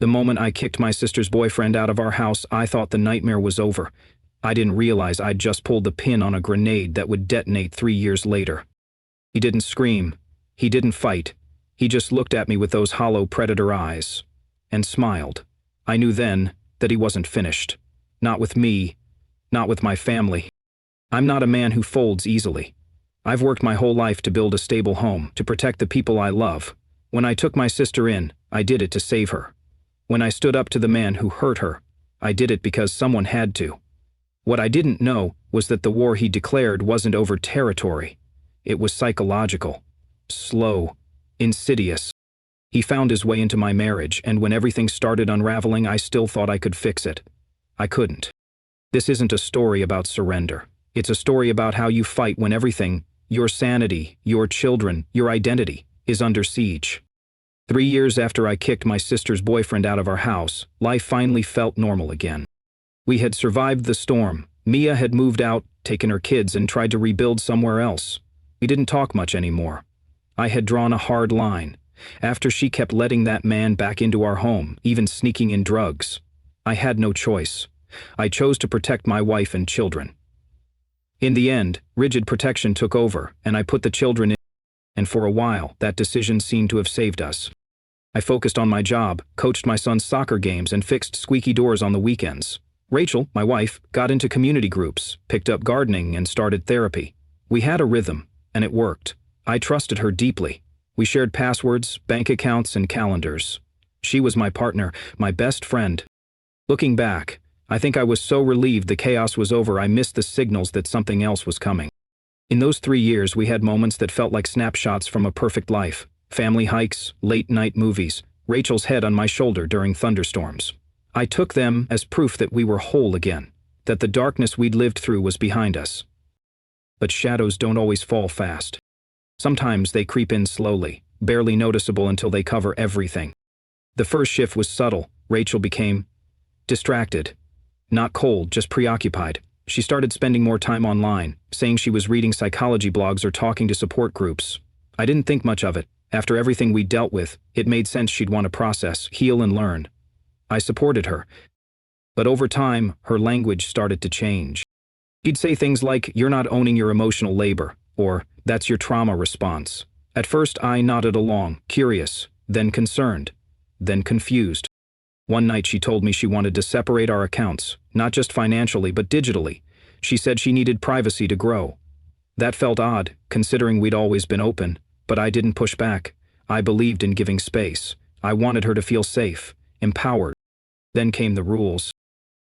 The moment I kicked my sister's boyfriend out of our house, I thought the nightmare was over. I didn't realize I'd just pulled the pin on a grenade that would detonate 3 years later. He didn't scream. He didn't fight. He just looked at me with those hollow predator eyes and smiled. I knew then that he wasn't finished. Not with me. Not with my family. I'm not a man who folds easily. I've worked my whole life to build a stable home, to protect the people I love. When I took my sister in, I did it to save her. When I stood up to the man who hurt her, I did it because someone had to. What I didn't know was that the war he declared wasn't over territory. It was psychological. Slow. Insidious. He found his way into my marriage, and when everything started unraveling, I still thought I could fix it. I couldn't. This isn't a story about surrender. It's a story about how you fight when everything, your sanity, your children, your identity, is under siege. 3 years after I kicked my sister's boyfriend out of our house, life finally felt normal again. We had survived the storm. Mia had moved out, taken her kids, and tried to rebuild somewhere else. We didn't talk much anymore. I had drawn a hard line. After she kept letting that man back into our home, even sneaking in drugs, I had no choice. I chose to protect my wife and children. In the end, rigid protection took over, and I put the children in, and for a while, that decision seemed to have saved us. I focused on my job, coached my son's soccer games, and fixed squeaky doors on the weekends. Rachel, my wife, got into community groups, picked up gardening, and started therapy. We had a rhythm, and it worked. I trusted her deeply. We shared passwords, bank accounts, and calendars. She was my partner, my best friend. Looking back, I think I was so relieved the chaos was over I missed the signals that something else was coming. In those 3 years, we had moments that felt like snapshots from a perfect life. Family hikes, late-night movies, Rachel's head on my shoulder during thunderstorms. I took them as proof that we were whole again, that the darkness we'd lived through was behind us. But shadows don't always fall fast. Sometimes they creep in slowly, barely noticeable until they cover everything. The first shift was subtle. Rachel became distracted. Not cold, just preoccupied. She started spending more time online, saying she was reading psychology blogs or talking to support groups. I didn't think much of it. After everything we dealt with, it made sense she'd want to process, heal, and learn. I supported her. But over time, her language started to change. She'd say things like, "You're not owning your emotional labor," or "That's your trauma response." At first, I nodded along, curious, then concerned, then confused. One night she told me she wanted to separate our accounts, not just financially but digitally. She said she needed privacy to grow. That felt odd, considering we'd always been open, but I didn't push back. I believed in giving space. I wanted her to feel safe, empowered. Then came the rules.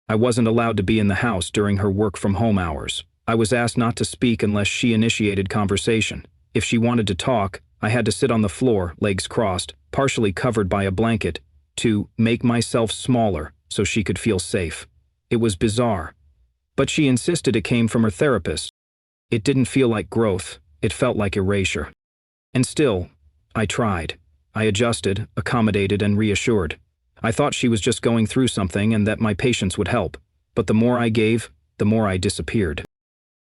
I wasn't allowed to be in the house during her work-from-home hours. I was asked not to speak unless she initiated conversation. If she wanted to talk, I had to sit on the floor, legs crossed, partially covered by a blanket, to make myself smaller so she could feel safe. It was bizarre. But she insisted it came from her therapist. It didn't feel like growth. It felt like erasure. And still, I tried. I adjusted, accommodated, and reassured. I thought she was just going through something and that my patience would help. But the more I gave, the more I disappeared.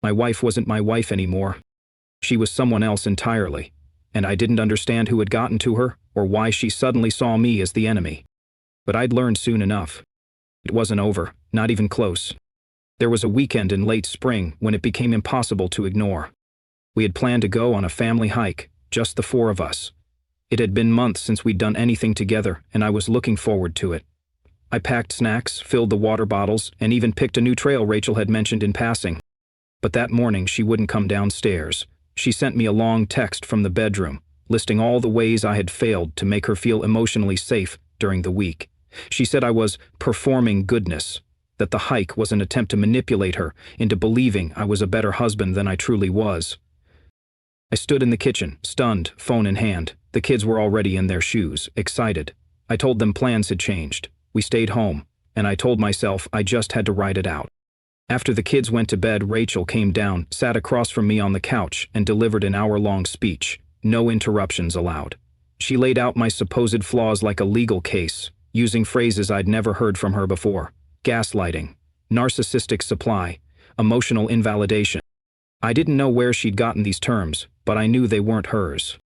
My wife wasn't my wife anymore. She was someone else entirely. And I didn't understand who had gotten to her or why she suddenly saw me as the enemy. But I'd learned soon enough. It wasn't over, not even close. There was a weekend in late spring when it became impossible to ignore. We had planned to go on a family hike, just the 4 of us. It had been months since we'd done anything together, and I was looking forward to it. I packed snacks, filled the water bottles, and even picked a new trail Rachel had mentioned in passing. But that morning she wouldn't come downstairs. She sent me a long text from the bedroom, listing all the ways I had failed to make her feel emotionally safe during the week. She said I was performing goodness, that the hike was an attempt to manipulate her into believing I was a better husband than I truly was. I stood in the kitchen, stunned, phone in hand. The kids were already in their shoes, excited. I told them plans had changed. We stayed home, and I told myself I just had to ride it out. After the kids went to bed, Rachel came down, sat across from me on the couch, and delivered an hour-long speech. No interruptions allowed. She laid out my supposed flaws like a legal case, using phrases I'd never heard from her before. Gaslighting, narcissistic supply, emotional invalidation. I didn't know where she'd gotten these terms, but I knew they weren't hers.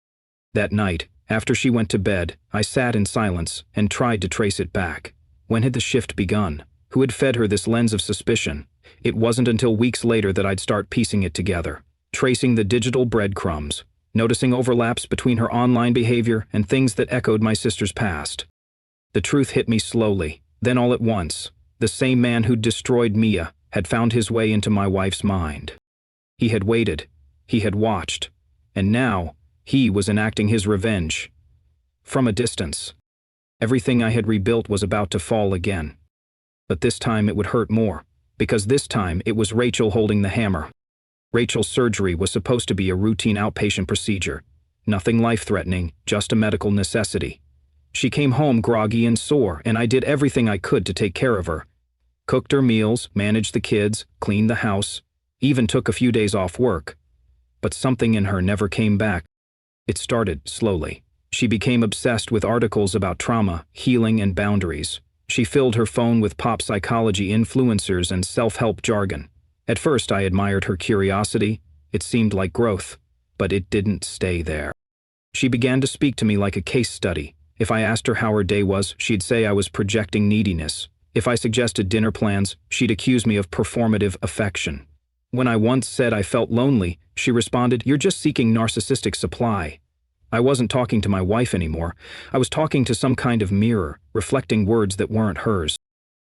That night, After she went to bed, I sat in silence and tried to trace it back. When had the shift begun? Who had fed her this lens of suspicion? It wasn't until weeks later that I'd start piecing it together, tracing the digital breadcrumbs, noticing overlaps between her online behavior and things that echoed my sister's past. The truth hit me slowly, then all at once. The same man who'd destroyed Mia had found his way into my wife's mind. He had waited, he had watched, and now he was enacting his revenge. From a distance. Everything I had rebuilt was about to fall again. But this time it would hurt more, because this time it was Rachel holding the hammer. Rachel's surgery was supposed to be a routine outpatient procedure. Nothing life-threatening, just a medical necessity. She came home groggy and sore, and I did everything I could to take care of her. Cooked her meals, managed the kids, cleaned the house, even took a few days off work. But something in her never came back. It started slowly. She became obsessed with articles about trauma, healing, and boundaries. She filled her phone with pop psychology influencers and self-help jargon. At first, I admired her curiosity. It seemed like growth, but it didn't stay there. She began to speak to me like a case study. If I asked her how her day was, she'd say I was projecting neediness. If I suggested dinner plans, she'd accuse me of performative affection. When I once said I felt lonely, she responded, "You're just seeking narcissistic supply." I wasn't talking to my wife anymore. I was talking to some kind of mirror, reflecting words that weren't hers.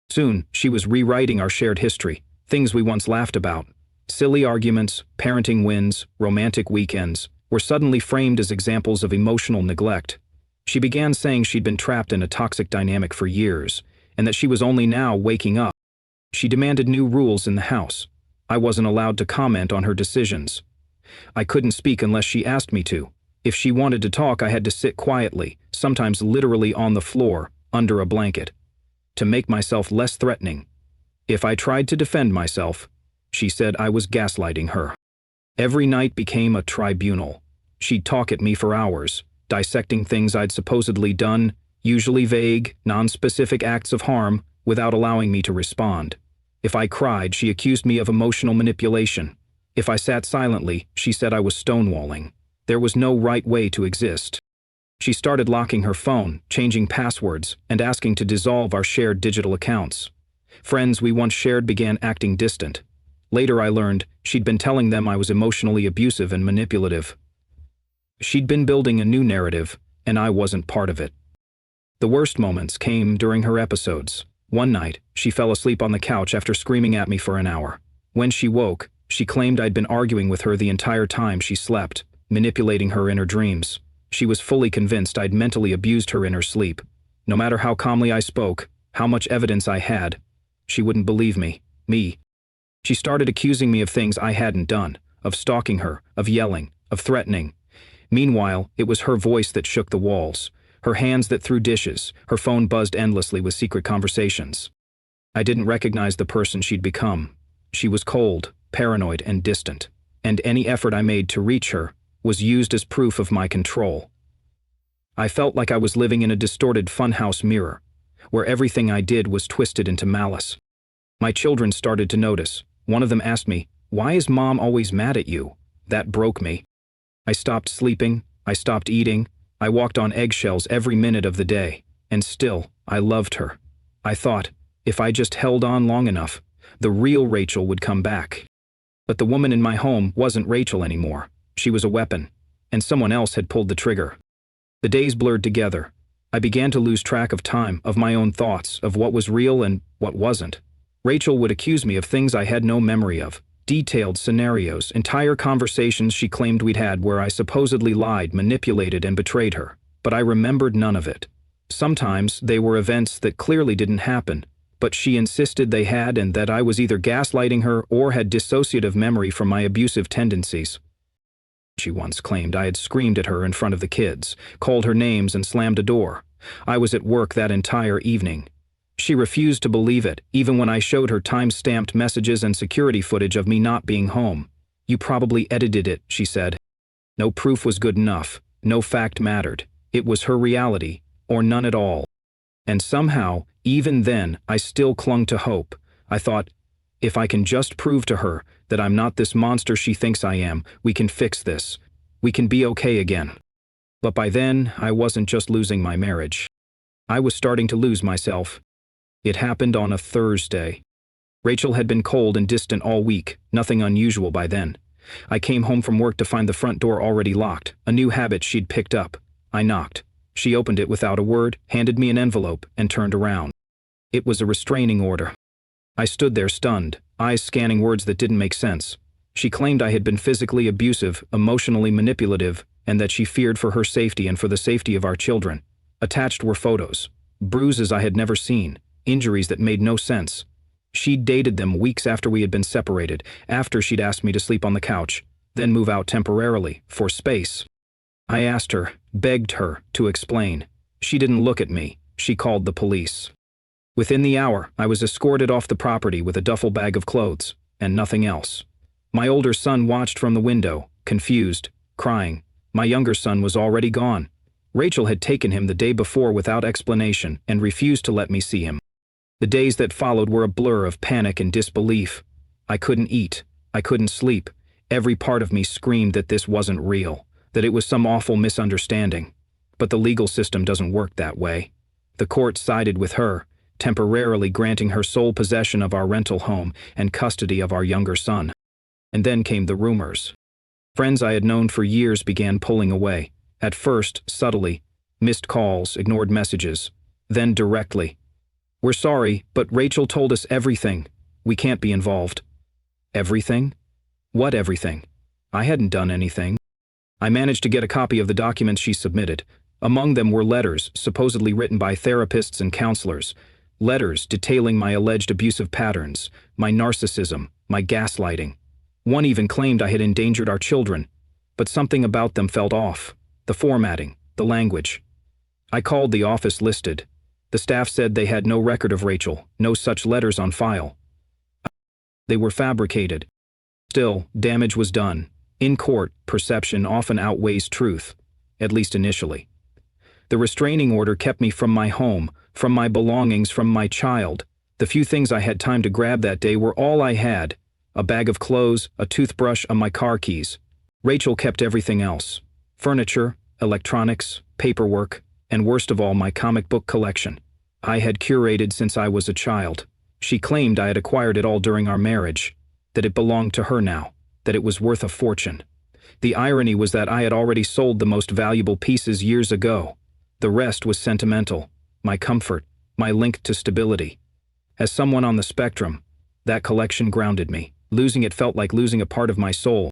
Soon, she was rewriting our shared history, things we once laughed about. Silly arguments, parenting wins, romantic weekends, were suddenly framed as examples of emotional neglect. She began saying she'd been trapped in a toxic dynamic for years, and that she was only now waking up. She demanded new rules in the house. I wasn't allowed to comment on her decisions. I couldn't speak unless she asked me to. If she wanted to talk, I had to sit quietly, sometimes literally on the floor, under a blanket, to make myself less threatening. If I tried to defend myself, she said I was gaslighting her. Every night became a tribunal. She'd talk at me for hours, dissecting things I'd supposedly done, usually vague, non-specific acts of harm, without allowing me to respond. If I cried, she accused me of emotional manipulation. If I sat silently, she said I was stonewalling. There was no right way to exist. She started locking her phone, changing passwords, and asking to dissolve our shared digital accounts. Friends we once shared began acting distant. Later I learned she'd been telling them I was emotionally abusive and manipulative. She'd been building a new narrative, and I wasn't part of it. The worst moments came during her episodes. One night, she fell asleep on the couch after screaming at me for an hour. When she woke, she claimed I'd been arguing with her the entire time she slept, manipulating her in her dreams. She was fully convinced I'd mentally abused her in her sleep. No matter how calmly I spoke, how much evidence I had, she wouldn't believe me. She started accusing me of things I hadn't done, of stalking her, of yelling, of threatening. Meanwhile, it was her voice that shook the walls, her hands that threw dishes, her phone buzzed endlessly with secret conversations. I didn't recognize the person she'd become. She was cold, paranoid, and distant, and any effort I made to reach her was used as proof of my control. I felt like I was living in a distorted funhouse mirror, where everything I did was twisted into malice. My children started to notice. One of them asked me, "Why is Mom always mad at you?" That broke me. I stopped sleeping, I stopped eating, I walked on eggshells every minute of the day, and still, I loved her. I thought, if I just held on long enough, the real Rachel would come back. But the woman in my home wasn't Rachel anymore. She was a weapon, and someone else had pulled the trigger. The days blurred together. I began to lose track of time, of my own thoughts, of what was real and what wasn't. Rachel would accuse me of things I had no memory of. Detailed scenarios, entire conversations she claimed we'd had where I supposedly lied, manipulated, and betrayed her. But I remembered none of it. Sometimes they were events that clearly didn't happen, but she insisted they had, and that I was either gaslighting her or had dissociative memory from my abusive tendencies. She once claimed I had screamed at her in front of the kids, called her names, and slammed a door. I was at work that entire evening. She refused to believe it, even when I showed her time-stamped messages and security footage of me not being home. "You probably edited it," she said. No proof was good enough. No fact mattered. It was her reality, or none at all. And somehow, even then, I still clung to hope. I thought, if I can just prove to her that I'm not this monster she thinks I am, we can fix this. We can be okay again. But by then, I wasn't just losing my marriage. I was starting to lose myself. It happened on a Thursday. Rachel had been cold and distant all week, nothing unusual by then. I came home from work to find the front door already locked, a new habit she'd picked up. I knocked. She opened it without a word, handed me an envelope, and turned around. It was a restraining order. I stood there stunned, eyes scanning words that didn't make sense. She claimed I had been physically abusive, emotionally manipulative, and that she feared for her safety and for the safety of our children. Attached were photos, bruises I had never seen, injuries that made no sense. She'd dated them weeks after we had been separated, after she'd asked me to sleep on the couch, then move out temporarily, for space. I asked her, begged her, to explain. She didn't look at me. She called the police. Within the hour, I was escorted off the property with a duffel bag of clothes, and nothing else. My older son watched from the window, confused, crying. My younger son was already gone. Rachel had taken him the day before without explanation and refused to let me see him. The days that followed were a blur of panic and disbelief. I couldn't eat. I couldn't sleep. Every part of me screamed that this wasn't real, that it was some awful misunderstanding. But the legal system doesn't work that way. The court sided with her, temporarily granting her sole possession of our rental home and custody of our younger son. And then came the rumors. Friends I had known for years began pulling away, at first subtly, missed calls, ignored messages, then directly. "We're sorry, but Rachel told us everything. We can't be involved." Everything? What everything? I hadn't done anything. I managed to get a copy of the documents she submitted. Among them were letters, supposedly written by therapists and counselors. Letters detailing my alleged abusive patterns, my narcissism, my gaslighting. One even claimed I had endangered our children, but something about them felt off. The formatting, the language. I called the office listed. The staff said they had no record of Rachel, no such letters on file. They were fabricated. Still, damage was done. In court, perception often outweighs truth, at least initially. The restraining order kept me from my home, from my belongings, from my child. The few things I had time to grab that day were all I had: a bag of clothes, a toothbrush, and my car keys. Rachel kept everything else: furniture, electronics, paperwork, and worst of all, my comic book collection. I had curated since I was a child. She claimed I had acquired it all during our marriage, that it belonged to her now, that it was worth a fortune. The irony was that I had already sold the most valuable pieces years ago. The rest was sentimental, my comfort, my link to stability. As someone on the spectrum, that collection grounded me. Losing it felt like losing a part of my soul.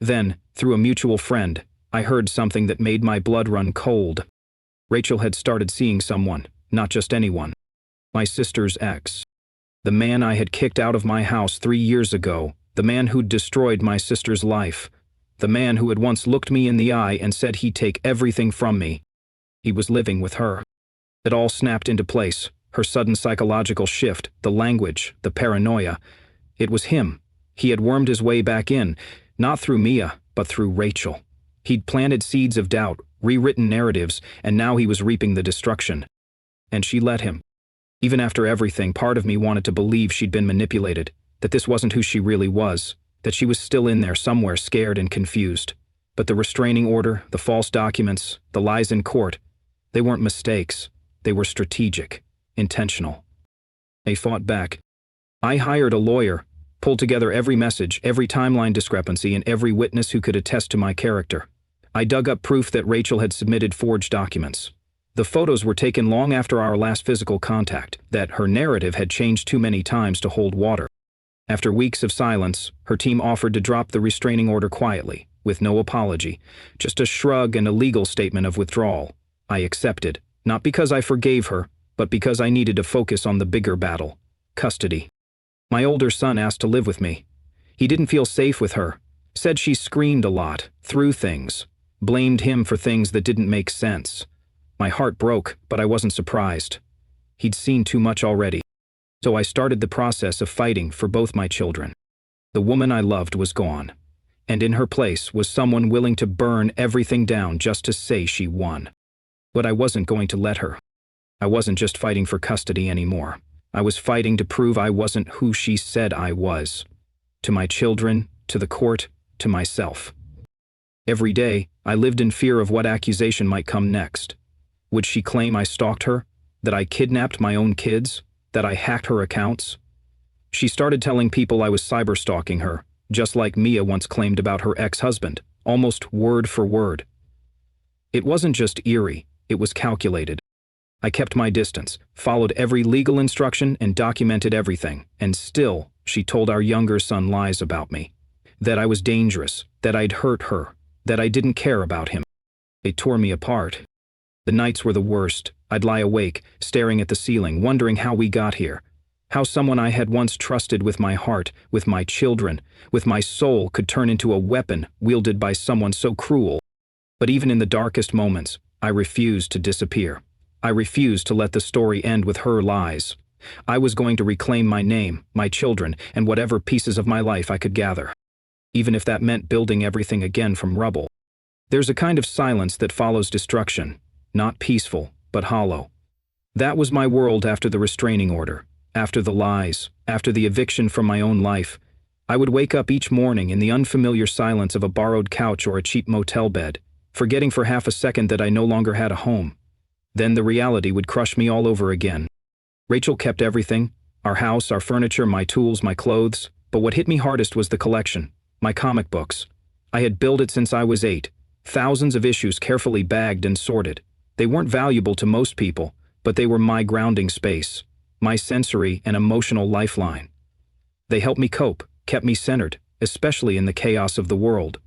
Then, through a mutual friend, I heard something that made my blood run cold. Rachel had started seeing someone, not just anyone. My sister's ex. The man I had kicked out of my house 3 years ago, the man who'd destroyed my sister's life, the man who had once looked me in the eye and said he'd take everything from me. He was living with her. It all snapped into place, her sudden psychological shift, the language, the paranoia. It was him. He had wormed his way back in, not through Mia, but through Rachel. He'd planted seeds of doubt, rewritten narratives, and now he was reaping the destruction. And she let him. Even after everything, part of me wanted to believe she'd been manipulated, that this wasn't who she really was, that she was still in there somewhere scared and confused. But the restraining order, the false documents, the lies in court, they weren't mistakes. They were strategic, intentional. They fought back. I hired a lawyer, pulled together every message, every timeline discrepancy, and every witness who could attest to my character. I dug up proof that Rachel had submitted forged documents. The photos were taken long after our last physical contact, that her narrative had changed too many times to hold water. After weeks of silence, her team offered to drop the restraining order quietly, with no apology, just a shrug and a legal statement of withdrawal. I accepted, not because I forgave her, but because I needed to focus on the bigger battle: custody. My older son asked to live with me. He didn't feel safe with her, said she screamed a lot, threw things, blamed him for things that didn't make sense. My heart broke, but I wasn't surprised. He'd seen too much already. So I started the process of fighting for both my children. The woman I loved was gone, and in her place was someone willing to burn everything down just to say she won. But I wasn't going to let her. I wasn't just fighting for custody anymore. I was fighting to prove I wasn't who she said I was. To my children, to the court, to myself. Every day, I lived in fear of what accusation might come next. Would she claim I stalked her? That I kidnapped my own kids? That I hacked her accounts? She started telling people I was cyberstalking her, just like Mia once claimed about her ex-husband, almost word for word. It wasn't just eerie, it was calculated. I kept my distance, followed every legal instruction and documented everything, and still, she told our younger son lies about me. That I was dangerous, that I'd hurt her, that I didn't care about him. They tore me apart. The nights were the worst. I'd lie awake, staring at the ceiling, wondering how we got here. How someone I had once trusted with my heart, with my children, with my soul could turn into a weapon wielded by someone so cruel. But even in the darkest moments, I refused to disappear. I refused to let the story end with her lies. I was going to reclaim my name, my children, and whatever pieces of my life I could gather. Even if that meant building everything again from rubble. There's a kind of silence that follows destruction, not peaceful, but hollow. That was my world after the restraining order, after the lies, after the eviction from my own life. I would wake up each morning in the unfamiliar silence of a borrowed couch or a cheap motel bed, forgetting for half a second that I no longer had a home. Then the reality would crush me all over again. Rachel kept everything, our house, our furniture, my tools, my clothes, but what hit me hardest was the collection, my comic books. I had built it since I was 8, thousands of issues carefully bagged and sorted. They weren't valuable to most people, but they were my grounding space, my sensory and emotional lifeline. They helped me cope, kept me centered, especially in the chaos of the world.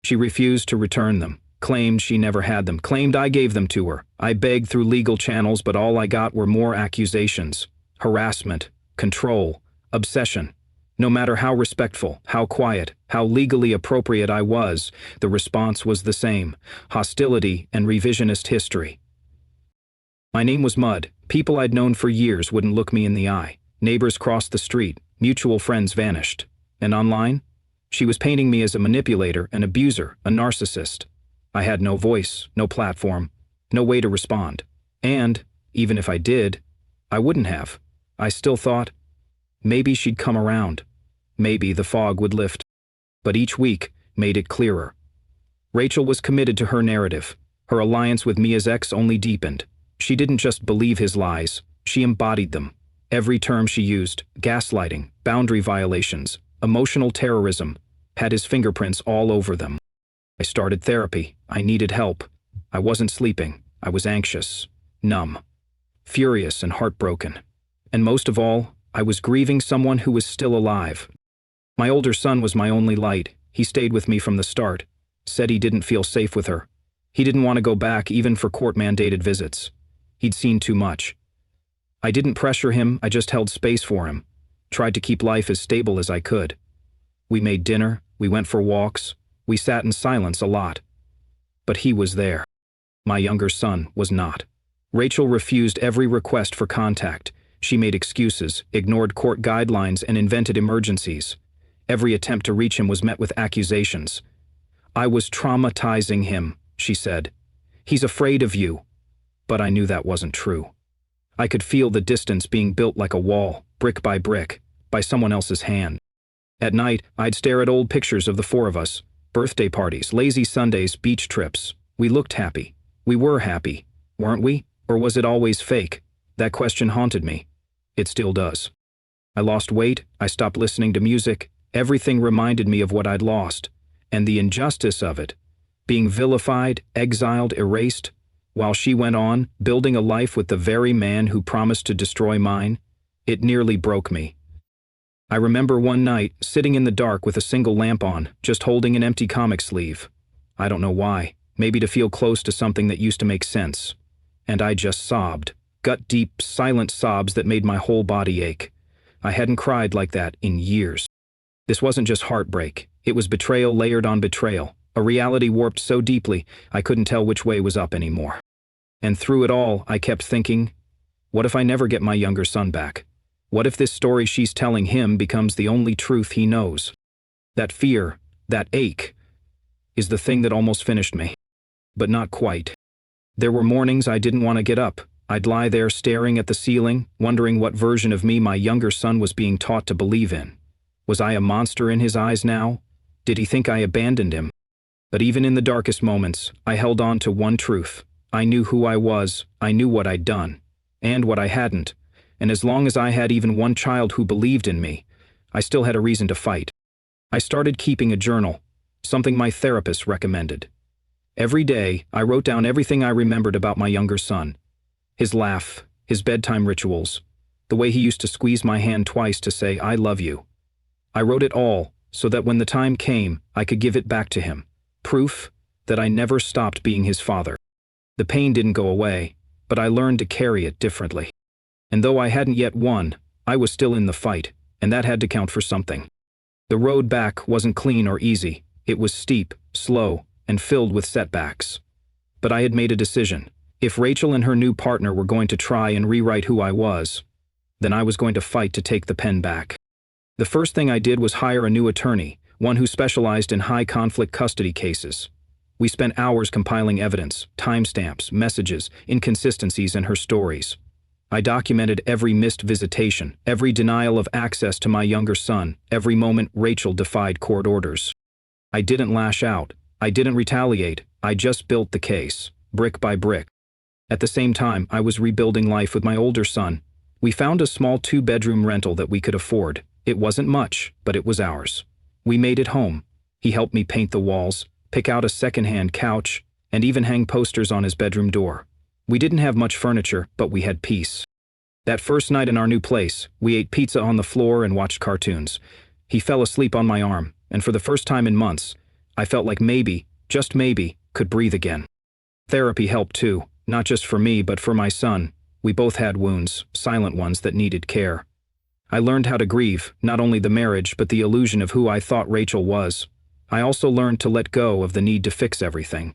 She refused to return them, claimed she never had them, claimed I gave them to her. I begged through legal channels, but all I got were more accusations, harassment, control, obsession. No matter how respectful, how quiet, how legally appropriate I was, the response was the same: hostility and revisionist history. My name was Mud. People I'd known for years wouldn't look me in the eye. Neighbors crossed the street. Mutual friends vanished. And online? She was painting me as a manipulator, an abuser, a narcissist. I had no voice, no platform, no way to respond. And, even if I did, I wouldn't have. I still thought, maybe she'd come around. Maybe the fog would lift. But each week made it clearer. Rachel was committed to her narrative. Her alliance with Mia's ex only deepened. She didn't just believe his lies, she embodied them. Every term she used, gaslighting, boundary violations, emotional terrorism, had his fingerprints all over them. I started therapy. I needed help. I wasn't sleeping. I was anxious, numb, furious and heartbroken. And most of all, I was grieving someone who was still alive. My older son was my only light. He stayed with me from the start, said he didn't feel safe with her. He didn't want to go back even for court-mandated visits. He'd seen too much. I didn't pressure him, I just held space for him, tried to keep life as stable as I could. We made dinner, we went for walks, we sat in silence a lot. But he was there. My younger son was not. Rachel refused every request for contact. She made excuses, ignored court guidelines, and invented emergencies. Every attempt to reach him was met with accusations. I was traumatizing him, she said. He's afraid of you. But I knew that wasn't true. I could feel the distance being built like a wall, brick, by someone else's hand. At night, I'd stare at old pictures of the four of us, birthday parties, lazy Sundays, beach trips. We looked happy. We were happy, weren't we? Or was it always fake? That question haunted me. It still does. I lost weight, I stopped listening to music. Everything reminded me of what I'd lost, and the injustice of it. Being vilified, exiled, erased, while she went on, building a life with the very man who promised to destroy mine. It nearly broke me. I remember one night, sitting in the dark with a single lamp on, just holding an empty comic sleeve. I don't know why, maybe to feel close to something that used to make sense. And I just sobbed, gut-deep, silent sobs that made my whole body ache. I hadn't cried like that in years. This wasn't just heartbreak, it was betrayal layered on betrayal, a reality warped so deeply I couldn't tell which way was up anymore. And through it all, I kept thinking, what if I never get my younger son back? What if this story she's telling him becomes the only truth he knows? That fear, that ache, is the thing that almost finished me. But not quite. There were mornings I didn't want to get up. I'd lie there staring at the ceiling, wondering what version of me my younger son was being taught to believe in. Was I a monster in his eyes now? Did he think I abandoned him? But even in the darkest moments, I held on to one truth. I knew who I was, I knew what I'd done, and what I hadn't, and as long as I had even one child who believed in me, I still had a reason to fight. I started keeping a journal, something my therapist recommended. Every day, I wrote down everything I remembered about my younger son. His laugh, his bedtime rituals, the way he used to squeeze my hand twice to say, "I love you." I wrote it all, so that when the time came, I could give it back to him. Proof that I never stopped being his father. The pain didn't go away, but I learned to carry it differently. And though I hadn't yet won, I was still in the fight, and that had to count for something. The road back wasn't clean or easy. It was steep, slow, and filled with setbacks. But I had made a decision. If Rachel and her new partner were going to try and rewrite who I was, then I was going to fight to take the pen back. The first thing I did was hire a new attorney, one who specialized in high-conflict custody cases. We spent hours compiling evidence, timestamps, messages, inconsistencies in her stories. I documented every missed visitation, every denial of access to my younger son, every moment Rachel defied court orders. I didn't lash out. I didn't retaliate. I just built the case, brick by brick. At the same time, I was rebuilding life with my older son. We found a small 2-bedroom rental that we could afford. It wasn't much, but it was ours. We made it home. He helped me paint the walls, pick out a second-hand couch, and even hang posters on his bedroom door. We didn't have much furniture, but we had peace. That first night in our new place, we ate pizza on the floor and watched cartoons. He fell asleep on my arm, and for the first time in months, I felt like maybe, just maybe, could breathe again. Therapy helped too, not just for me but for my son. We both had wounds, silent ones that needed care. I learned how to grieve, not only the marriage but the illusion of who I thought Rachel was. I also learned to let go of the need to fix everything.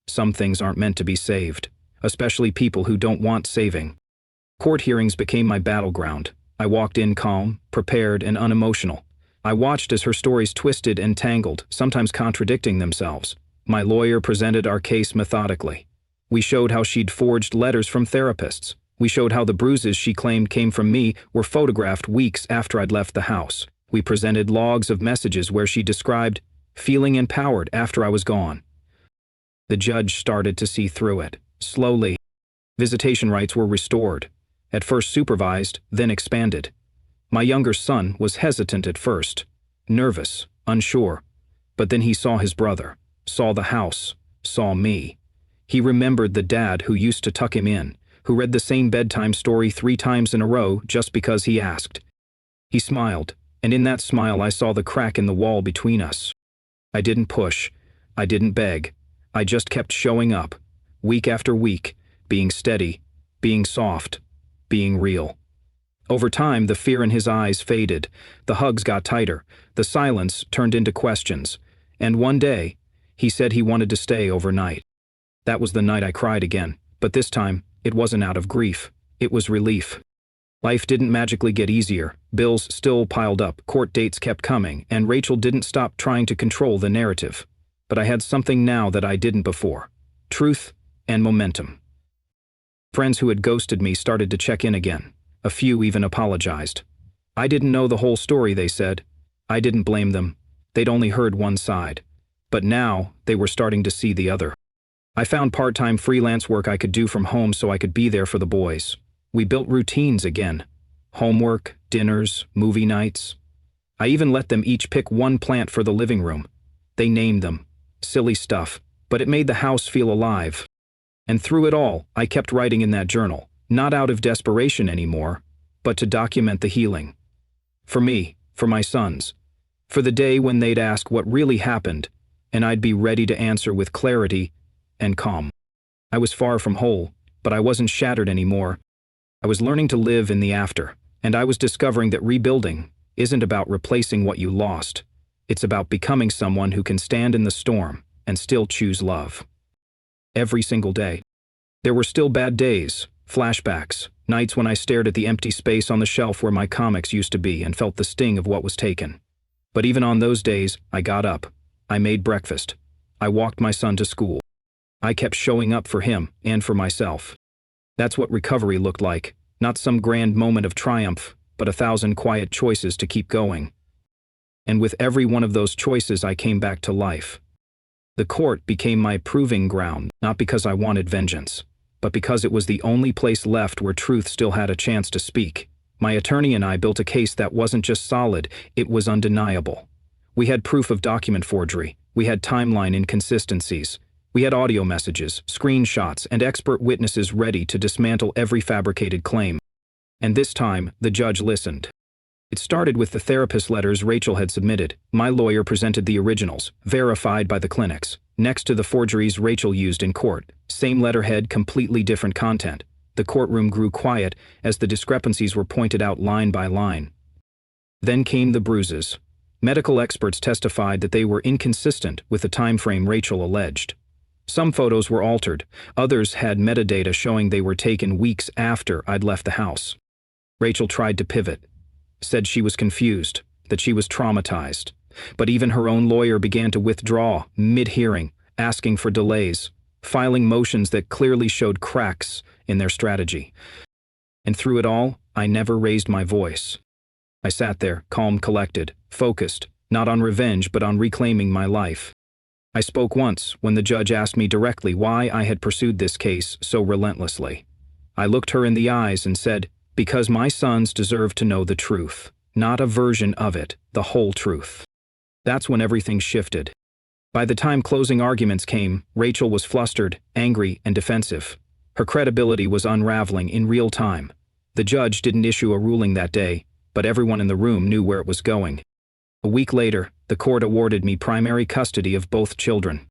Some things aren't meant to be saved, especially people who don't want saving. Court hearings became my battleground. I walked in calm, prepared, and unemotional. I watched as her stories twisted and tangled, sometimes contradicting themselves. My lawyer presented our case methodically. We showed how she'd forged letters from therapists. We showed how the bruises she claimed came from me were photographed weeks after I'd left the house. We presented logs of messages where she described feeling empowered after I was gone. The judge started to see through it. Slowly, visitation rights were restored. At first supervised, then expanded. My younger son was hesitant at first, nervous, unsure. But then he saw his brother, saw the house, saw me. He remembered the dad who used to tuck him in, who read the same bedtime story 3 times in a row just because he asked. He smiled, and in that smile I saw the crack in the wall between us. I didn't push. I didn't beg. I just kept showing up, week after week, being steady, being soft, being real. Over time, the fear in his eyes faded, the hugs got tighter, the silence turned into questions, and one day, he said he wanted to stay overnight. That was the night I cried again, but this time, it wasn't out of grief, it was relief. Life didn't magically get easier, bills still piled up, court dates kept coming, and Rachel didn't stop trying to control the narrative. But I had something now that I didn't before: truth and momentum. Friends who had ghosted me started to check in again. A few even apologized. I didn't know the whole story, they said. I didn't blame them. They'd only heard one side. But now, they were starting to see the other. I found part-time freelance work I could do from home so I could be there for the boys. We built routines again. Homework, dinners, movie nights. I even let them each pick one plant for the living room. They named them. Silly stuff, but it made the house feel alive. And through it all, I kept writing in that journal, not out of desperation anymore, but to document the healing. For me, for my sons, for the day when they'd ask what really happened, and I'd be ready to answer with clarity and calm. I was far from whole, but I wasn't shattered anymore. I was learning to live in the after, and I was discovering that rebuilding isn't about replacing what you lost. It's about becoming someone who can stand in the storm and still choose love. Every single day. There were still bad days, flashbacks, nights when I stared at the empty space on the shelf where my comics used to be and felt the sting of what was taken. But even on those days, I got up. I made breakfast. I walked my son to school. I kept showing up for him and for myself. That's what recovery looked like, not some grand moment of triumph, but 1,000 quiet choices to keep going. And with every one of those choices I came back to life. The court became my proving ground, not because I wanted vengeance, but because it was the only place left where truth still had a chance to speak. My attorney and I built a case that wasn't just solid, it was undeniable. We had proof of document forgery, we had timeline inconsistencies, we had audio messages, screenshots, and expert witnesses ready to dismantle every fabricated claim. And this time, the judge listened. It started with the therapist letters Rachel had submitted. My lawyer presented the originals, verified by the clinics, next to the forgeries Rachel used in court. Same letterhead, completely different content. The courtroom grew quiet as the discrepancies were pointed out line by line. Then came the bruises. Medical experts testified that they were inconsistent with the time frame Rachel alleged. Some photos were altered, others had metadata showing they were taken weeks after I'd left the house. Rachel tried to pivot, said she was confused, that she was traumatized. But even her own lawyer began to withdraw mid-hearing, asking for delays, filing motions that clearly showed cracks in their strategy. And through it all, I never raised my voice. I sat there, calm, collected, focused, not on revenge but on reclaiming my life. I spoke once when the judge asked me directly why I had pursued this case so relentlessly. I looked her in the eyes and said, "Because my sons deserve to know the truth, not a version of it, the whole truth." That's when everything shifted. By the time closing arguments came, Rachel was flustered, angry, and defensive. Her credibility was unraveling in real time. The judge didn't issue a ruling that day, but everyone in the room knew where it was going. A week later, the court awarded me primary custody of both children.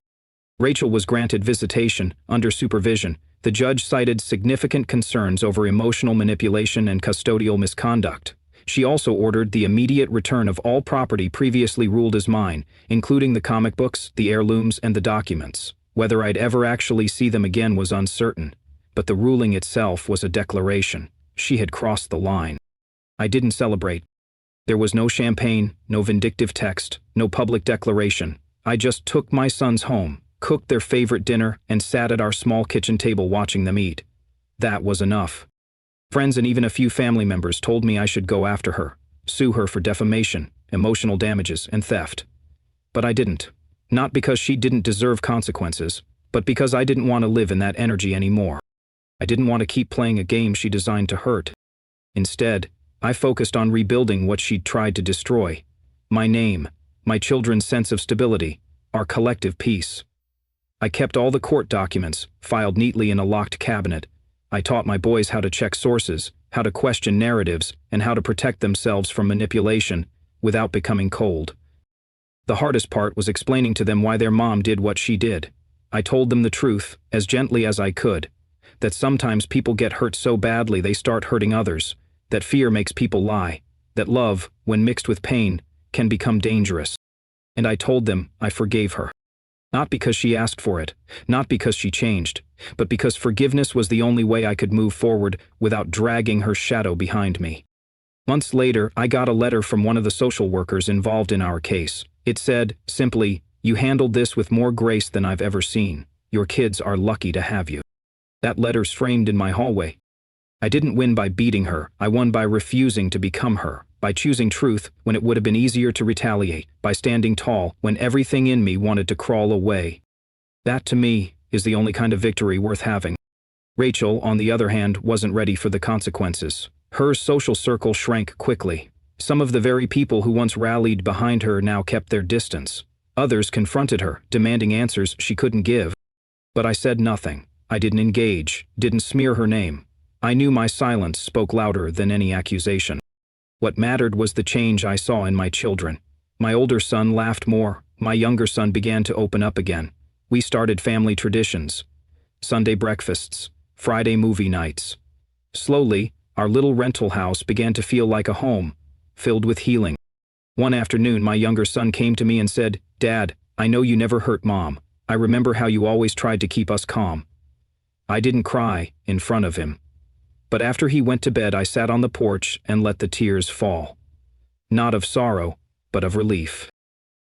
Rachel was granted visitation under supervision. The judge cited significant concerns over emotional manipulation and custodial misconduct. She also ordered the immediate return of all property previously ruled as mine, including the comic books, the heirlooms, and the documents. Whether I'd ever actually see them again was uncertain, but the ruling itself was a declaration. She had crossed the line. I didn't celebrate. There was no champagne, no vindictive text, no public declaration. I just took my sons home, cooked their favorite dinner, and sat at our small kitchen table watching them eat. That was enough. Friends and even a few family members told me I should go after her, sue her for defamation, emotional damages, and theft. But I didn't. Not because she didn't deserve consequences, but because I didn't want to live in that energy anymore. I didn't want to keep playing a game she designed to hurt. Instead, I focused on rebuilding what she'd tried to destroy. My name, my children's sense of stability, our collective peace. I kept all the court documents, filed neatly in a locked cabinet. I taught my boys how to check sources, how to question narratives, and how to protect themselves from manipulation without becoming cold. The hardest part was explaining to them why their mom did what she did. I told them the truth, as gently as I could, that sometimes people get hurt so badly they start hurting others, that fear makes people lie, that love, when mixed with pain, can become dangerous. And I told them I forgave her. Not because she asked for it, not because she changed, but because forgiveness was the only way I could move forward without dragging her shadow behind me. Months later, I got a letter from one of the social workers involved in our case. It said, simply, "You handled this with more grace than I've ever seen. Your kids are lucky to have you." That letter's framed in my hallway. I didn't win by beating her, I won by refusing to become her, by choosing truth when it would have been easier to retaliate, by standing tall when everything in me wanted to crawl away. That, to me, is the only kind of victory worth having. Rachel, on the other hand, wasn't ready for the consequences. Her social circle shrank quickly. Some of the very people who once rallied behind her now kept their distance. Others confronted her, demanding answers she couldn't give. But I said nothing. I didn't engage, didn't smear her name. I knew my silence spoke louder than any accusation. What mattered was the change I saw in my children. My older son laughed more. My younger son began to open up again. We started family traditions. Sunday breakfasts, Friday movie nights. Slowly, our little rental house began to feel like a home, filled with healing. One afternoon, my younger son came to me and said, "Dad, I know you never hurt Mom. I remember how you always tried to keep us calm." I didn't cry in front of him. But after he went to bed, I sat on the porch and let the tears fall. Not of sorrow, but of relief.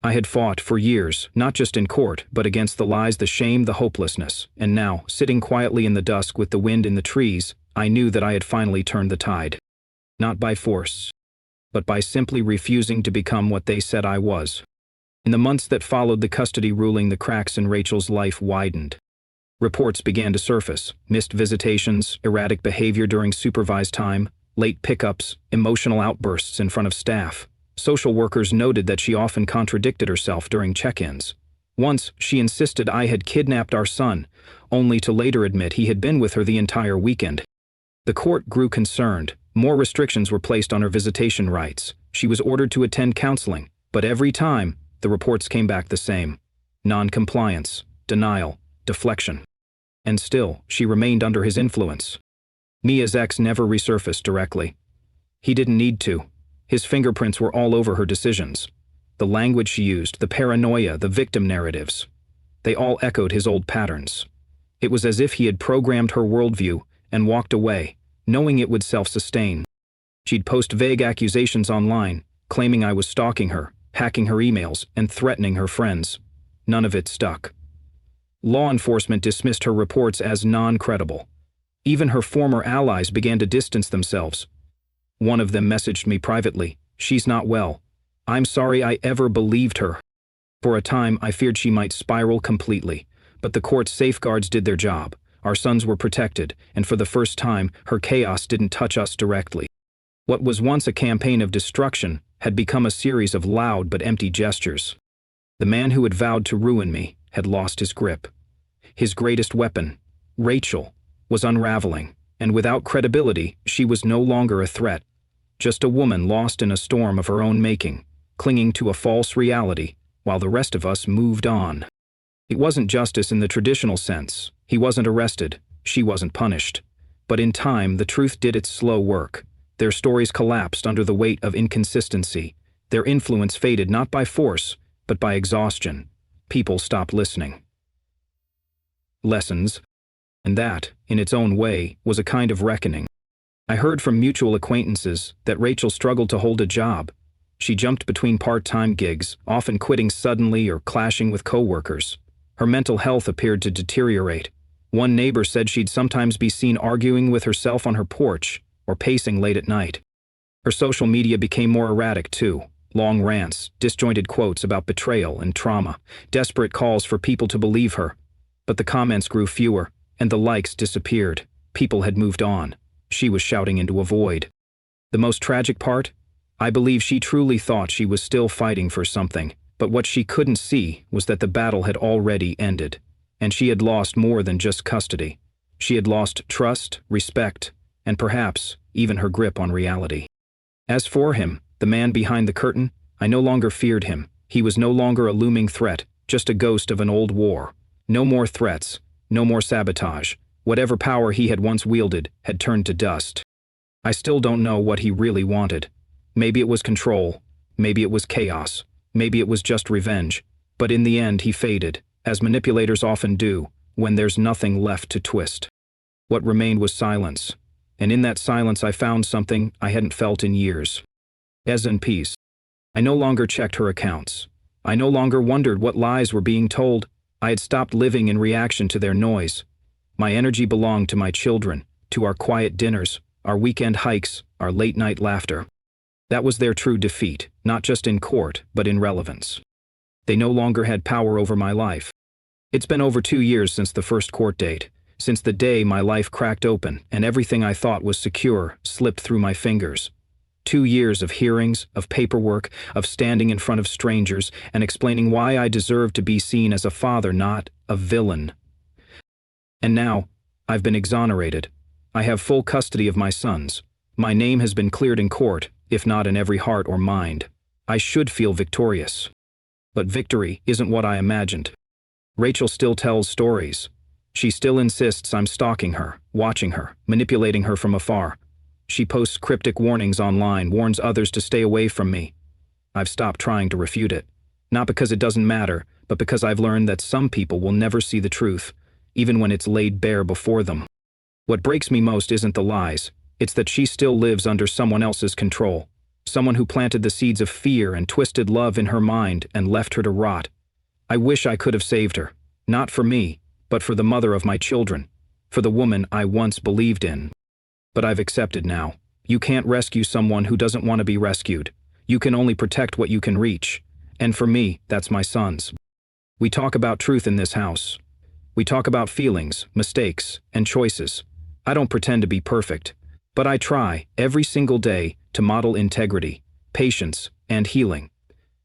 I had fought for years, not just in court, but against the lies, the shame, the hopelessness. And now, sitting quietly in the dusk with the wind in the trees, I knew that I had finally turned the tide. Not by force, but by simply refusing to become what they said I was. In the months that followed the custody ruling, the cracks in Rachel's life widened. Reports began to surface: missed visitations, erratic behavior during supervised time, late pickups, emotional outbursts in front of staff. Social workers noted that she often contradicted herself during check-ins. Once, she insisted I had kidnapped our son, only to later admit he had been with her the entire weekend. The court grew concerned. More restrictions were placed on her visitation rights. She was ordered to attend counseling, but every time, the reports came back the same: non-compliance, denial, deflection. And still, she remained under his influence. Mia's ex never resurfaced directly. He didn't need to. His fingerprints were all over her decisions. The language she used, the paranoia, the victim narratives, they all echoed his old patterns. It was as if he had programmed her worldview and walked away, knowing it would self-sustain. She'd post vague accusations online, claiming I was stalking her, hacking her emails, and threatening her friends. None of it stuck. Law enforcement dismissed her reports as non-credible. Even her former allies began to distance themselves. One of them messaged me privately: "She's not well. I'm sorry I ever believed her." For a time, I feared she might spiral completely, but the court's safeguards did their job. Our sons were protected, and for the first time, her chaos didn't touch us directly. What was once a campaign of destruction had become a series of loud but empty gestures. The man who had vowed to ruin me had lost his grip. His greatest weapon, Rachel, was unraveling, and without credibility, she was no longer a threat. Just a woman lost in a storm of her own making, clinging to a false reality, while the rest of us moved on. It wasn't justice in the traditional sense. He wasn't arrested. She wasn't punished. But in time, the truth did its slow work. Their stories collapsed under the weight of inconsistency. Their influence faded not by force, but by exhaustion. People stopped listening. Lessons. And that, in its own way, was a kind of reckoning. I heard from mutual acquaintances that Rachel struggled to hold a job. She jumped between part-time gigs, often quitting suddenly or clashing with coworkers. Her mental health appeared to deteriorate. One neighbor said she'd sometimes be seen arguing with herself on her porch or pacing late at night. Her social media became more erratic too. Long rants, disjointed quotes about betrayal and trauma, desperate calls for people to believe her. But the comments grew fewer, and the likes disappeared. People had moved on. She was shouting into a void. The most tragic part? I believe she truly thought she was still fighting for something, but what she couldn't see was that the battle had already ended, and she had lost more than just custody. She had lost trust, respect, and perhaps even her grip on reality. As for him, the man behind the curtain, I no longer feared him. He was no longer a looming threat, just a ghost of an old war. No more threats, no more sabotage. Whatever power he had once wielded had turned to dust. I still don't know what he really wanted. Maybe it was control, maybe it was chaos, maybe it was just revenge, but in the end he faded, as manipulators often do, when there's nothing left to twist. What remained was silence, and in that silence I found something I hadn't felt in years. As in peace. I no longer checked her accounts. I no longer wondered what lies were being told. I had stopped living in reaction to their noise. My energy belonged to my children, to our quiet dinners, our weekend hikes, our late-night laughter. That was their true defeat, not just in court, but in relevance. They no longer had power over my life. It's been over 2 years since the first court date, since the day my life cracked open and everything I thought was secure slipped through my fingers. 2 years of hearings, of paperwork, of standing in front of strangers and explaining why I deserved to be seen as a father, not a villain. And now, I've been exonerated. I have full custody of my sons. My name has been cleared in court, if not in every heart or mind. I should feel victorious. But victory isn't what I imagined. Rachel still tells stories. She still insists I'm stalking her, watching her, manipulating her from afar. She posts cryptic warnings online, warns others to stay away from me. I've stopped trying to refute it. Not because it doesn't matter, but because I've learned that some people will never see the truth, even when it's laid bare before them. What breaks me most isn't the lies. It's that she still lives under someone else's control. Someone who planted the seeds of fear and twisted love in her mind and left her to rot. I wish I could have saved her. Not for me, but for the mother of my children. For the woman I once believed in. But I've accepted now. You can't rescue someone who doesn't want to be rescued. You can only protect what you can reach. And for me, that's my sons. We talk about truth in this house. We talk about feelings, mistakes, and choices. I don't pretend to be perfect, but I try, every single day, to model integrity, patience, and healing.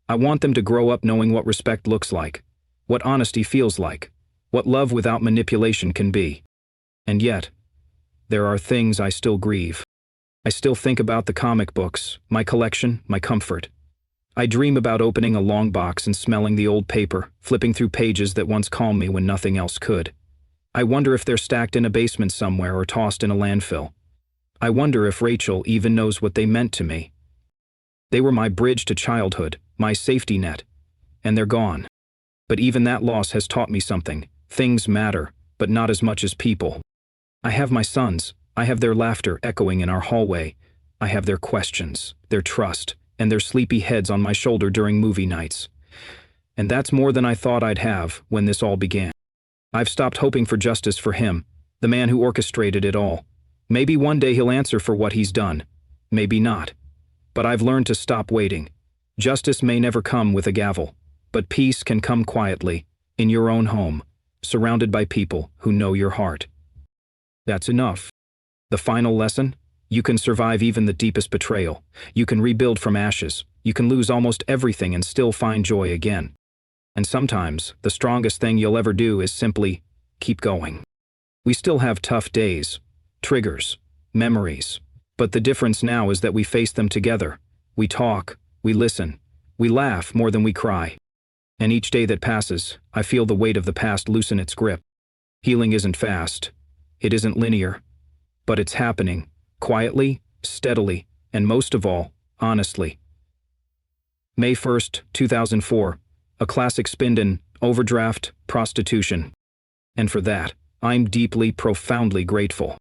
I want them to grow up knowing what respect looks like, what honesty feels like, what love without manipulation can be. And yet, there are things I still grieve. I still think about the comic books, my collection, my comfort. I dream about opening a long box and smelling the old paper, flipping through pages that once calmed me when nothing else could. I wonder if they're stacked in a basement somewhere or tossed in a landfill. I wonder if Rachel even knows what they meant to me. They were my bridge to childhood, my safety net, and they're gone. But even that loss has taught me something. Things matter, but not as much as people. I have my sons. I have their laughter echoing in our hallway. I have their questions, their trust, and their sleepy heads on my shoulder during movie nights. And that's more than I thought I'd have when this all began. I've stopped hoping for justice for him, the man who orchestrated it all. Maybe one day he'll answer for what he's done. Maybe not. But I've learned to stop waiting. Justice may never come with a gavel, but peace can come quietly, in your own home, surrounded by people who know your heart. That's enough. The final lesson? You can survive even the deepest betrayal. You can rebuild from ashes. You can lose almost everything and still find joy again. And sometimes, the strongest thing you'll ever do is simply keep going. We still have tough days, triggers, memories. But the difference now is that we face them together. We talk, we listen, we laugh more than we cry. And each day that passes, I feel the weight of the past loosen its grip. Healing isn't fast. It isn't linear. But it's happening, quietly, steadily, and most of all, honestly. May 1st, 2004. A classic spin, overdraft, prostitution. And for that, I'm deeply, profoundly grateful.